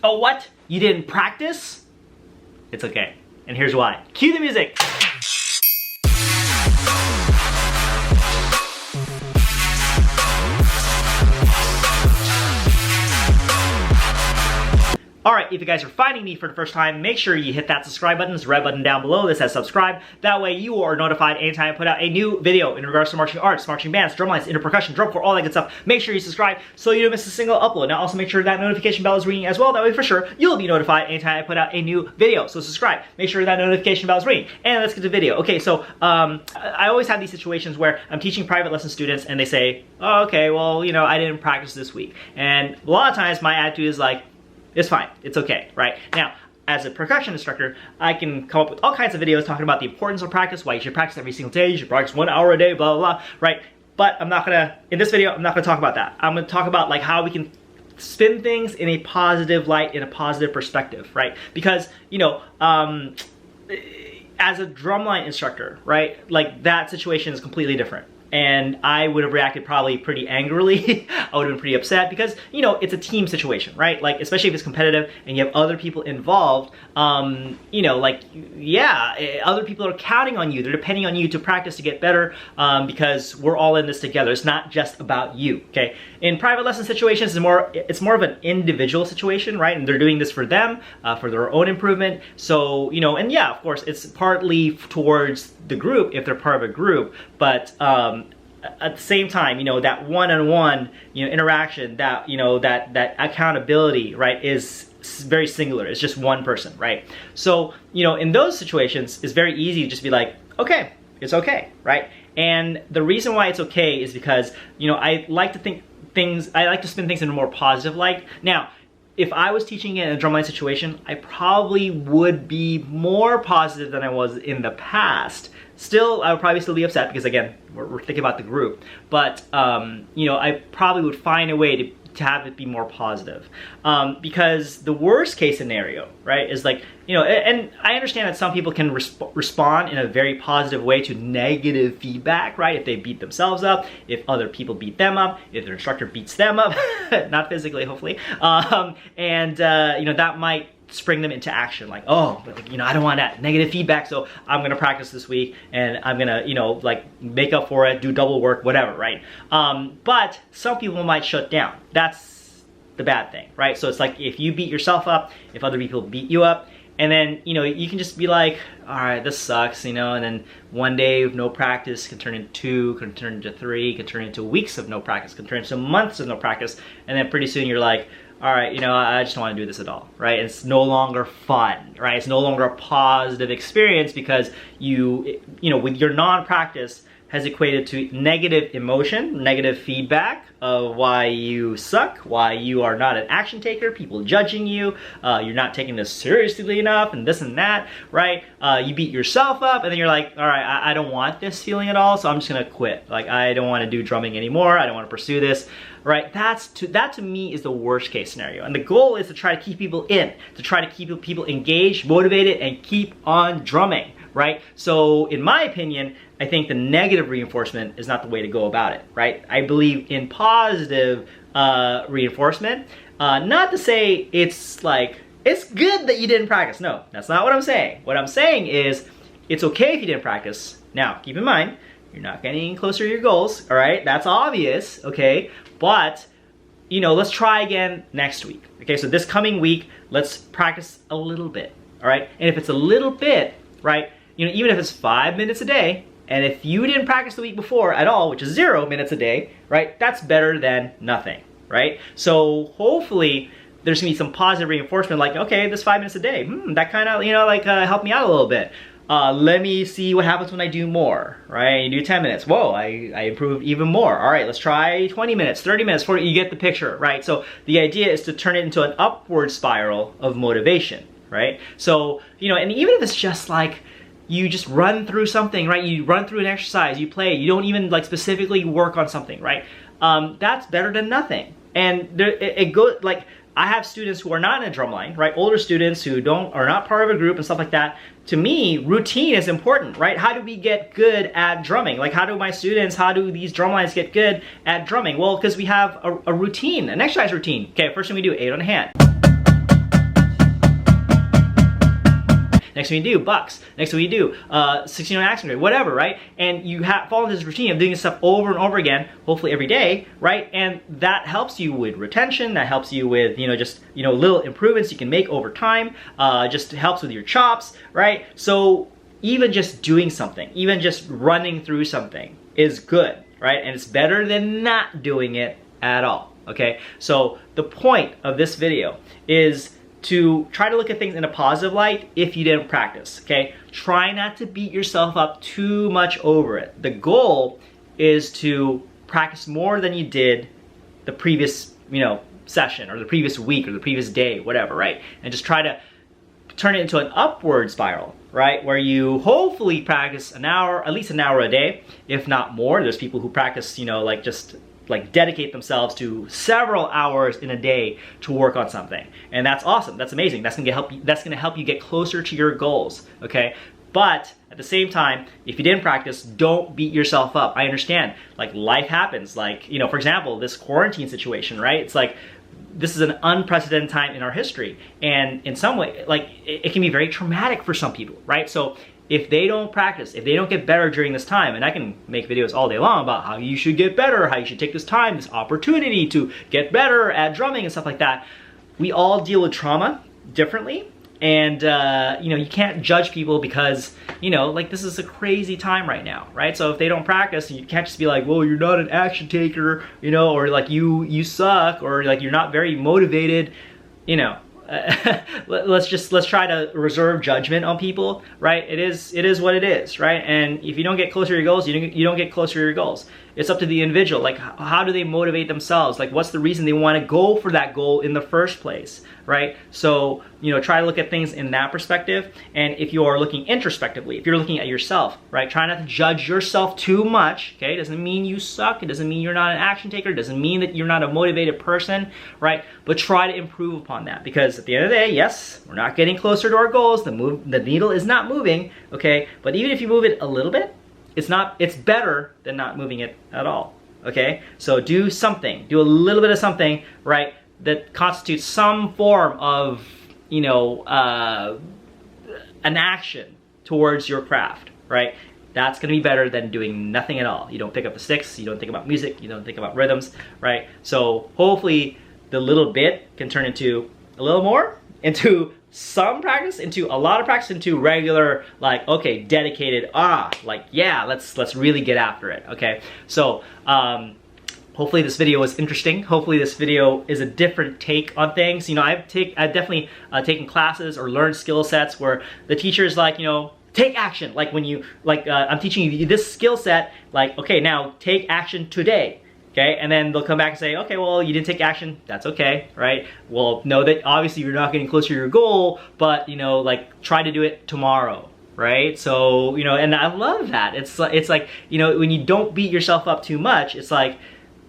Oh, what? You didn't practice? It's okay. And here's why. Cue the music. Alright, if you guys are finding me for the first time, make sure you hit that subscribe button. There's a red button down below that says subscribe. That way you are notified anytime I put out a new video in regards to marching arts, marching bands, drum lines, inter percussion, drum corps, all that good stuff. Make sure you subscribe so you don't miss a single upload. Now also make sure that notification bell is ringing as well. That way for sure you'll be notified anytime I put out a new video. So subscribe. Make sure that notification bell is ringing. And let's get to the video. Okay, so I always have these situations where I'm teaching private lesson students and they say, oh, okay, well, you know, I didn't practice this week. And a lot of times my attitude is like, it's fine, it's okay, right? Now, as a percussion instructor, I can come up with all kinds of videos talking about the importance of practice, why you should practice every single day, you should practice 1 hour a day, blah, blah, blah, right? But I'm not gonna, in this video, I'm not gonna talk about that. I'm gonna talk about like how we can spin things in a positive light, in a positive perspective, right? Because, you know, as a drumline instructor, right, like that situation is completely different. And I would have reacted probably pretty angrily. I would have been pretty upset because, you know, it's a team situation, right? Like, especially if it's competitive and you have other people involved, you know, like, yeah, other people are counting on you. They're depending on you to practice to get better because we're all in this together. It's not just about you, okay? In private lesson situations, it's more of an individual situation, right? And they're doing this for them, for their own improvement. So, you know, and yeah, of course, it's partly towards the group if they're part of a group, but at the same time, you know, that one-on-one, you know, interaction, that, you know, that accountability, right, is very singular. It's just one person, right? So, you know, in those situations, it's very easy to just be like, okay, it's okay, right? And the reason why it's okay is because, you know, I like to spin things in a more positive light. Now, if I was teaching in a drumline situation, I probably would be more positive than I was in the past. Still, I would probably still be upset because, again, we're thinking about the group. But, you know, I probably would find a way to have it be more positive. Because the worst case scenario, right, is like, you know, and I understand that some people can respond in a very positive way to negative feedback, right? If they beat themselves up, if other people beat them up, if their instructor beats them up, not physically, hopefully. You know, that might spring them into action, like, oh, you know, I don't want that negative feedback, so I'm gonna practice this week and I'm gonna, you know, like make up for it, do double work, whatever, right? But some people might shut down. That's the bad thing, right? So it's like if you beat yourself up, if other people beat you up, and then, you know, you can just be like, all right, this sucks, you know, and then one day of no practice can turn into 2, can turn into 3, can turn into weeks of no practice, can turn into months of no practice, and then pretty soon you're like, all right, you know, I just don't want to do this at all, right? It's no longer fun, right? It's no longer a positive experience because you know, with your non-practice has equated to negative emotion, negative feedback of why you suck, why you are not an action taker, people judging you, you're not taking this seriously enough, and this and that, right? You beat yourself up, and then you're like, all right, I don't want this feeling at all, so I'm just gonna quit. Like, I don't want to do drumming anymore. I don't want to pursue this, right? That to me is the worst case scenario. And the goal is to try to keep people in, to try to keep people engaged, motivated, and keep on drumming, right? So in my opinion, I think the negative reinforcement is not the way to go about it, right? I believe in positive reinforcement. Not to say it's like, it's good that you didn't practice. No, that's not what I'm saying. What I'm saying is, it's okay if you didn't practice. Now, keep in mind, you're not getting closer to your goals, all right? That's obvious, okay? But, you know, let's try again next week. Okay, so this coming week, let's practice a little bit, all right? And if it's a little bit, right, you know, even if it's 5 minutes a day, and if you didn't practice the week before at all, which is 0 minutes a day, right, that's better than nothing, right? So hopefully there's gonna be some positive reinforcement, like, okay, this 5 minutes a day, that kind of, you know, like helped me out a little bit. Let me see what happens when I do more, right? You do 10 minutes, whoa, I improved even more. All right, let's try 20 minutes, 30 minutes, 40, you get the picture, right? So the idea is to turn it into an upward spiral of motivation, right? So, you know, and even if it's just like, you just run through something, right? You run through an exercise, you play, you don't even like specifically work on something, right? That's better than nothing. And it goes, like, I have students who are not in a drumline, right? Older students who are not part of a group and stuff like that. To me, routine is important, right? How do we get good at drumming? Like, how do these drumlines get good at drumming? Well, because we have a routine, an exercise routine. Okay, first thing we do, 8 on the hand. Next one you do, bucks. Next one you do, 16 action grade, whatever, right? And you follow this routine of doing this stuff over and over again, hopefully every day, right? And that helps you with retention, that helps you with, just, little improvements you can make over time, just helps with your chops, right? So even just doing something, even just running through something is good, right? And it's better than not doing it at all, okay? So the point of this video is to try to look at things in a positive light if you didn't practice, okay? Try not to beat yourself up too much over it. The goal is to practice more than you did the previous, session or the previous week or the previous day, whatever, right? And just try to turn it into an upward spiral, right? Where you hopefully practice an hour, at least an hour a day, if not more. There's people who practice, like dedicate themselves to several hours in a day to work on something. And that's awesome, that's amazing. That's gonna help you get closer to your goals, okay? But at the same time, if you didn't practice, don't beat yourself up. I understand, like life happens. Like, for example, this quarantine situation, right? It's like, this is an unprecedented time in our history. And in some way, like it can be very traumatic for some people, right? So if they don't practice, if they don't get better during this time, and I can make videos all day long about how you should get better, how you should take this time, this opportunity to get better at drumming and stuff like that. We all deal with trauma differently. And, you can't judge people because, like this is a crazy time right now, right? So if they don't practice, you can't just be like, well, you're not an action taker, or like you suck, or like you're not very motivated, let's try to reserve judgment on people, right? It is what it is, right? And if you don't get closer to your goals, you don't get closer to your goals. It's up to the individual. Like, how do they motivate themselves? Like, what's the reason they want to go for that goal in the first place, right? So, try to look at things in that perspective. And if you are looking introspectively, if you're looking at yourself, right? Try not to judge yourself too much, okay? It doesn't mean you suck. It doesn't mean you're not an action taker. It doesn't mean that you're not a motivated person, right? But try to improve upon that, because at the end of the day, yes, we're not getting closer to our goals. The needle is not moving, okay? But even if you move it a little bit, it's better than not moving it at all, okay? So do something, do a little bit of something, right, that constitutes some form of, an action towards your craft, right? That's gonna be better than doing nothing at all. You don't pick up the sticks, you don't think about music, you don't think about rhythms, right? So hopefully the little bit can turn into a little more, into some practice, into a lot of practice, into regular, like, okay, dedicated, like, yeah, let's really get after it, okay? So, hopefully this video was interesting. Hopefully this video is a different take on things. I've definitely taken classes or learned skill sets where the teacher's like, take action. Like when I'm teaching you this skill set, like, okay, now take action today. Okay, and then they'll come back and say, okay, well, you didn't take action, that's okay, right? Well, know that obviously you're not getting closer to your goal, but, like, try to do it tomorrow, right? So, and I love that. It's like, when you don't beat yourself up too much, it's like,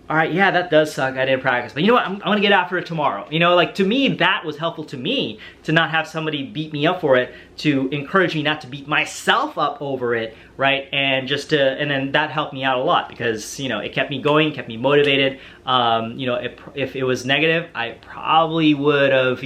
all right, yeah, that does suck, I didn't practice, but you know what, I'm gonna get after it tomorrow. Like, to me, that was helpful to me, to not have somebody beat me up for it, to encourage me not to beat myself up over it, right? And and then that helped me out a lot, because, it kept me going, kept me motivated. If it was negative, I probably would have,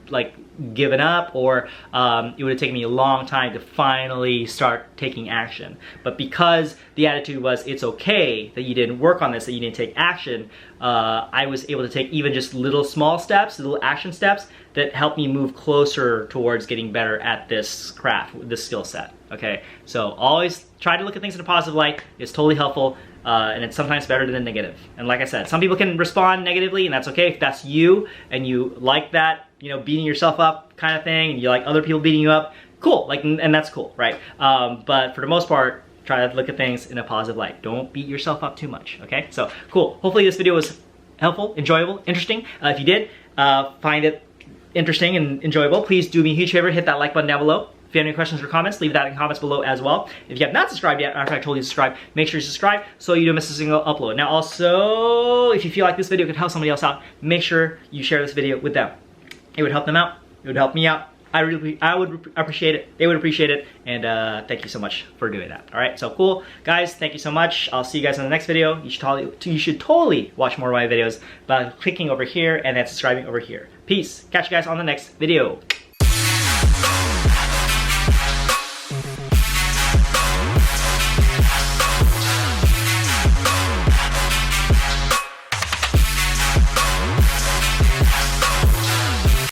like, given up, or it would have taken me a long time to finally start taking action. But because the attitude was, it's okay that you didn't work on this, that you didn't take action, I was able to take even just little small steps, little action steps that helped me move closer towards getting better at this craft, this skill set, okay? So always try to look at things in a positive light. It's totally helpful, and it's sometimes better than negative. And like I said, some people can respond negatively, and that's okay. If that's you, and you like that, beating yourself up kind of thing, and you like other people beating you up, cool, like, and that's cool, right? But for the most part, try to look at things in a positive light. Don't beat yourself up too much, okay? So, cool. Hopefully this video was helpful, enjoyable, interesting. If you did find it interesting and enjoyable, please do me a huge favor, hit that like button down below. If you have any questions or comments, leave that in the comments below as well. If you have not subscribed yet, after I told you to subscribe, make sure you subscribe so you don't miss a single upload. Now also, if you feel like this video could help somebody else out, make sure you share this video with them. It would help them out, it would help me out. I would appreciate it, they would appreciate it, and thank you so much for doing that. All right, so cool. Guys, thank you so much. I'll see you guys in the next video. You should totally watch more of my videos by clicking over here and then subscribing over here. Peace. Catch you guys on the next video.